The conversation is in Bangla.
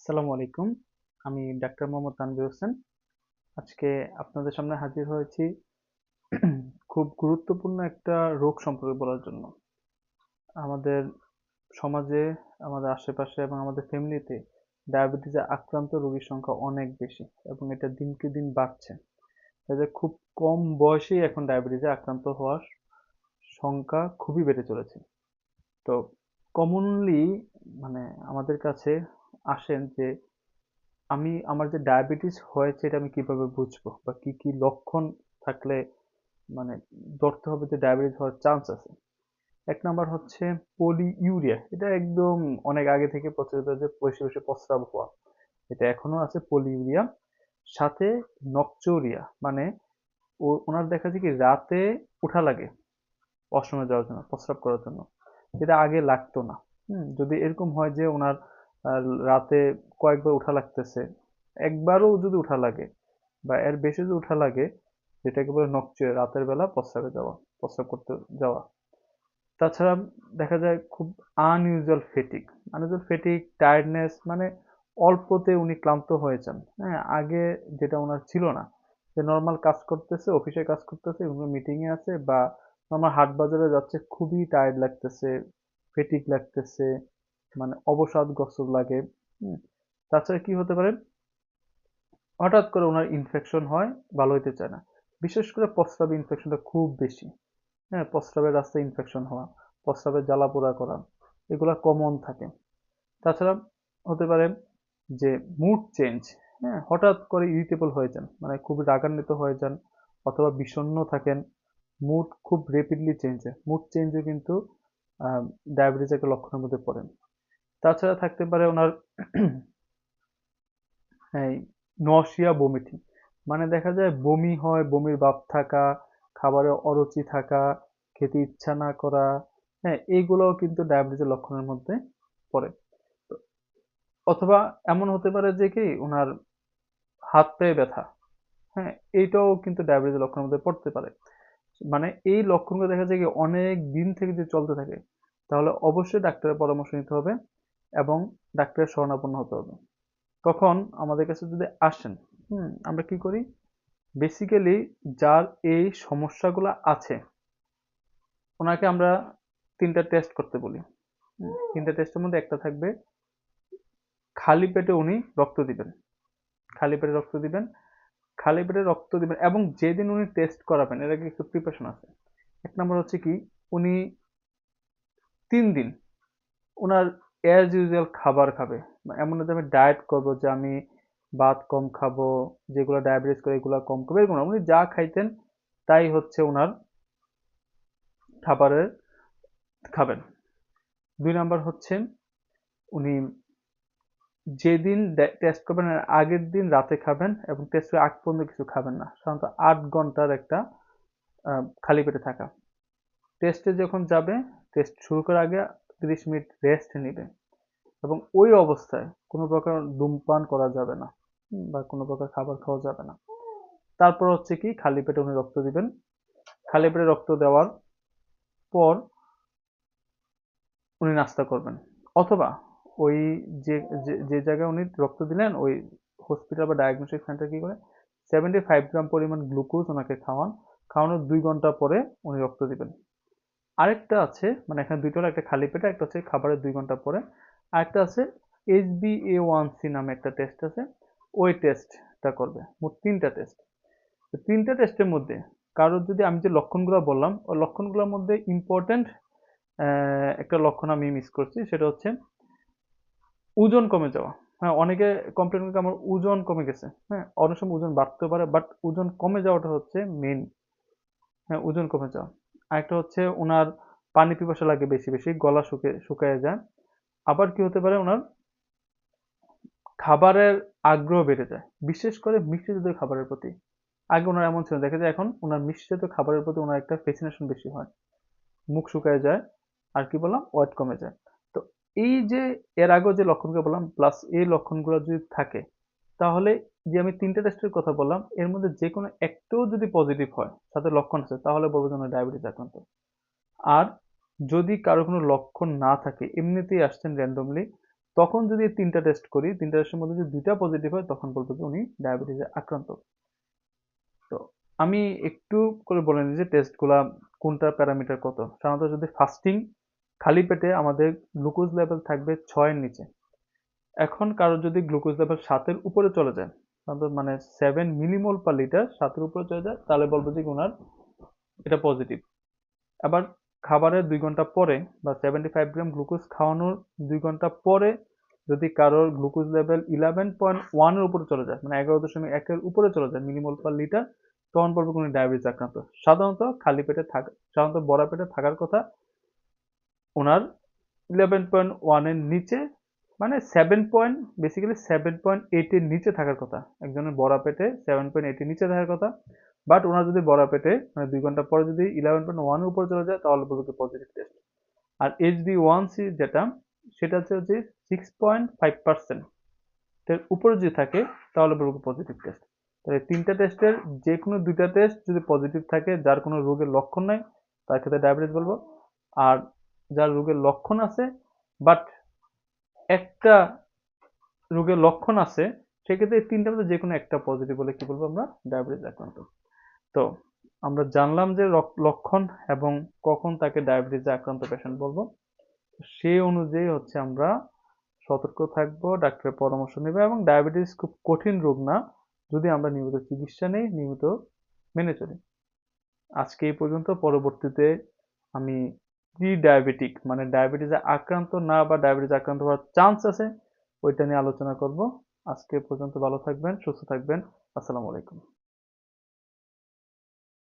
আসসালামু আলাইকুম। আমি ডাক্তার মোহাম্মদ তানভীর হোসেন। আজকে আপনাদের সামনে হাজির হয়েছি খুব গুরুত্বপূর্ণ একটা রোগ সম্পর্কে বলার জন্য। আমাদের সমাজে, আমাদের আশেপাশে এবং আমাদের ফ্যামিলিতে ডায়াবেটিসে আক্রান্ত রোগীর সংখ্যা অনেক বেশি এবং এটা দিনকে দিন বাড়ছে। এদের খুব কম বয়সেই এখন ডায়াবেটিসে আক্রান্ত হওয়ার সংখ্যা খুবই বেড়ে চলেছে। তো কমনলি মানে আমাদের কাছে আসেন যে আমার যে ডায়াবেটিস হয়েছে এটা আমি কিভাবে বুঝবো বা কি কি লক্ষণ থাকলে মানে ধরতে হবে যে ডায়াবেটিস হওয়ার চান্স আছে। এক নাম্বার হচ্ছে পলিইউরিয়া, এটা একদম অনেক আগে থেকে প্রচলিত যে বসে বসে প্রস্রাব হওয়া, এটা এখনো আছে পলিইউরিয়া। সাথে নকচুরিয়া, মানে ওনার দেখা যায় কি রাতে উঠা লাগে ওয়াশরুমে যাওয়ার জন্য, প্রস্রাব করার জন্য, যেটা আগে লাগতো না। যদি এরকম হয় যে ওনার রাতে কয়েকবার উঠা লাগতেছে, একবারও যদি উঠা লাগে বা এর বেশি যদি উঠা লাগে, যেটাকে বলে নকচুয়ে, রাতের বেলা প্রস্রাবে যাওয়া, প্রস্রাব করতে যাওয়া। তাছাড়া দেখা যায় খুব আনইউজুয়াল ফেটিক, টায়ার্ডনেস, মানে অল্পতে উনি ক্লান্ত হয়ে যান। হ্যাঁ, আগে যেটা ওনার ছিল না, যে নর্মাল কাজ করতেছে, অফিসে কাজ করতেছে, কোনো মিটিং এ আছে বা নর্মাল হাট বাজারে যাচ্ছে, খুবই টায়ার্ড লাগতেছে, ফেটিক লাগতেছে, মানে অবসাদ গোসর লাগে। হুম। তাছাড়া কি হতে পারে, হঠাৎ করে ওনার ইনফেকশন হয়, ভালো হইতে চায় না। বিশেষ করে প্রস্রাবে ইনফেকশনটা খুব বেশি। হ্যাঁ, প্রস্রাবের রাস্তায় ইনফেকশন হওয়া, প্রস্রাবের জ্বালাপোড়া করা, এগুলা কমন থাকে। তাছাড়া হতে পারে যে মুড চেঞ্জ, হ্যাঁ, হঠাৎ করে ইরিটেবল হয়ে যান, মানে খুব রাগান্বিত হয়ে যান, অথবা বিষণ্ণ থাকেন, মুড খুব রেপিডলি চেঞ্জ হয়। মুড চেঞ্জও কিন্তু ডায়াবেটিস একটা লক্ষণের মধ্যে পড়ে। তাছাড়া থাকতে পারে ওনার এই নসিয়া বমিটিং, মানে দেখা যায় বমি হয়, বমির ভাব থাকা, খাবারে অরুচি থাকা, খেতে ইচ্ছা না করা। হ্যাঁ, এইগুলোও কিন্তু ডায়াবেটিসের লক্ষণের মধ্যে পড়ে। তো অথবা এমন হতে পারে যে কি ওনার হাত পায়ে ব্যথা, হ্যাঁ, এইটাও কিন্তু ডায়াবেটিসের লক্ষণের মধ্যে পড়তে পারে। মানে এই লক্ষণগুলো দেখা যায় কি অনেক দিন থেকে যদি চলতে থাকে, তাহলে অবশ্যই ডাক্তারের পরামর্শ নিতে হবে এবং ডাক্তারের শরণাপন্ন হতে হবে। তখন আমাদের কাছে যদি আসেন, আমরা কি করি, বেসিক্যালি যার এই সমস্যাগুলো আছে ওনাকে আমরা তিনটা টেস্ট করতে বলি। তিনটা টেস্টের মধ্যে একটা থাকবে খালি পেটে উনি রক্ত দিবেন, খালি পেটে রক্ত দিবেন, খালি পেটে রক্ত দিবেন এবং যেদিন উনি টেস্ট করাবেন এর আগে একটু প্রিপারেশন আছে। এক নম্বর হচ্ছে কি, উনি 3 দিন ওনার অ্যাজ ইউজুয়াল খাবার খাবে। এমন না যে আমি ডায়েট করবো, যে আমি ভাত কম খাবো, যেগুলো ডায়াবেটিস করে এগুলো কম খাবো, এরকম না। উনি যা খাইতেন তাই হচ্ছে ওনার খাবারের খাবেন। 2 নাম্বার হচ্ছে উনি যেদিন টেস্ট করবেন এর আগের দিন রাতে খাবেন এবং টেস্টের আগ পর্যন্ত কিছু খাবেন না, সাধারণত 8 ঘন্টার একটা খালি পেটে থাকা। টেস্টে যখন যাবে, টেস্ট শুরু করার আগে 30 মিনিট রেস্ট নেবে এবং ওই অবস্থায় কোনো প্রকার ধূমপান করা যাবে না, বা কোনো প্রকার খাবার খাওয়া যাবে না। তারপর হচ্ছে কি, খালি পেটে উনি রক্ত দিবেন। খালি পেটে রক্ত দেওয়ার পর উনি নাস্তা করবেন, অথবা ওই যে যে যে জায়গায় উনি রক্ত দিলেন ওই হসপিটাল বা ডায়াগনস্টিক সেন্টার কি করে 75 গ্রাম পরিমাণ গ্লুকোজ ওনাকে খাওয়ান। খাওয়ানোর 2 ঘন্টা পরে উনি রক্ত দিবেন। আরেকটা আছে, মানে এখানে দুইটা হলো, একটা খালি পেটে, একটা হচ্ছে খাবারের 2 ঘন্টা পরে। আরেকটা আছে HbA1c নামে একটা টেস্ট আছে, ওই টেস্টটা করবে। মোট 3টা টেস্ট। তো 3টা টেস্টের মধ্যে কারোর যদি, আমি যে লক্ষণগুলো বললাম ওই লক্ষণগুলোর মধ্যে ইম্পর্টেন্ট একটা লক্ষণ আমি মিস করছি, সেটা হচ্ছে ওজন কমে যাওয়া। হ্যাঁ, অনেকে কমপ্লেন করে আমার ওজন কমে গেছে। হ্যাঁ, অনেক সময় ওজন বাড়তে পারে, বাট ওজন কমে যাওয়াটা হচ্ছে মেইন। হ্যাঁ, ওজন কমে যাওয়া। আরেকটা হচ্ছে ওনার পানি পিপাসা লাগে বেশি বেশি, গলা শুকিয়ে যায়। আবার কি হতে পারে, ওনার খাবারের আগ্রহ বেড়ে যায়, বিশেষ করে মিষ্টি জাতীয় খাবারের প্রতি। আগে ওনার এমন ছিল, দেখা যায় এখন ওনার মিষ্টি জাতীয় খাবারের প্রতি ওনার একটা ফ্যাসিনেশন বেশি হয়, মুখ শুকায় যায়, আর কি বললাম, ওয়েট কমে যায়। তো এই যে এর আগেও যে লক্ষণগুলো বললাম প্লাস এই লক্ষণগুলো যদি থাকে, তাহলে যে আমি 3টা টেস্টের কথা বললাম এর মধ্যে যে কোনো একটাও যদি পজিটিভ হয়, সাথে লক্ষণ আছে, তাহলে বলবো যে ওনার ডায়াবেটিস আক্রান্ত। আর যদি কারো কোনো লক্ষণ না থাকে, এমনিতেই আসছেন র্যান্ডমলি, তখন যদি এই 3টা টেস্ট করি, 3টা টেস্টের মধ্যে যদি 2টা পজিটিভ হয় তখন বলবো যে উনি ডায়াবেটিসে আক্রান্ত। তো আমি একটু করে বলে নিই যে টেস্টগুলা কোনটার প্যারামিটার কত। সাধারণত যদি ফাস্টিং খালি পেটে আমাদের গ্লুকোজ লেভেল থাকবে 6 এর নিচে। এখন কারো যদি গ্লুকোজ লেভেল 7 এর উপরে চলে যায়, সাধারণত মানে 7 মিলিমোল পার লিটার 7 এর উপরে চলে যায়, তাহলে বলবো যে ওনার এটা পজিটিভ। আবার খাবারের 2 ঘন্টা পরে বা 75 গ্রাম গ্লুকোজ খাওয়ানোর 2 ঘন্টা পরে যদি কারোর গ্লুকোজ লেভেল 11.1 এর উপরে চলে যায়, মানে 11.1 এর উপরে চলে যায় মিলিমোল পার লিটার, তখন বলবো কোনো ডায়াবেটিস আক্রান্ত। সাধারণত খালি পেটে থাকা, সাধারণত ভরা পেটে থাকার কথা ওনার 11.1 এর নিচে, মানে 7.8 এর নিচে থাকার কথা। একজনের ভরা পেটে 7.8 এর নিচে থাকার কথা। বাট ওনার যদি ভরা পেটে মানে 2 ঘন্টা পরে যদি 11.1 এর উপরে চলে যায় তাহলে বলবো পজিটিভ টেস্ট। আর HbA1c যেটা, সেটা হচ্ছে যে 6.5% এর উপরে যদি থাকে তাহলে বলবো পজিটিভ টেস্ট। তাহলে 3টা টেস্টের যে কোনো 2টা টেস্ট যদি পজিটিভ থাকে, যার কোনো রোগের লক্ষণ নাই, তার ক্ষেত্রে ডায়াবেটিস বলবো। আর যার রোগের লক্ষণ আছে বাট একটা রোগের লক্ষণ আছে, সেক্ষেত্রে এই 3টার মধ্যে যে কোনো একটা পজিটিভ হলে কি বলবো আমরা ডায়াবেটিস আক্রান্ত। তো আমরা জানলাম যে লক্ষণ এবং কখন তাকে ডায়াবেটিসে আক্রান্ত পেশেন্ট বলবো। সেই অনুযায়ী হচ্ছে আমরা সতর্ক থাকবো, ডাক্তারের পরামর্শ নেব, এবং ডায়াবেটিস খুব কঠিন রোগ না যদি আমরা নিয়মিত চিকিৎসা নেই, নিয়মিত মেনে চলি। আজকে এই পর্যন্ত। পরবর্তীতে আমি প্রি ডায়াবেটিক মানে ডায়াবেটিসে আক্রান্ত না বা ডায়াবেটিস আক্রান্ত হওয়ার চান্স আছে ওইটা নিয়ে আলোচনা করব। আজকে পর্যন্ত ভালো থাকবেন, সুস্থ থাকবেন। আসসালামু আলাইকুম।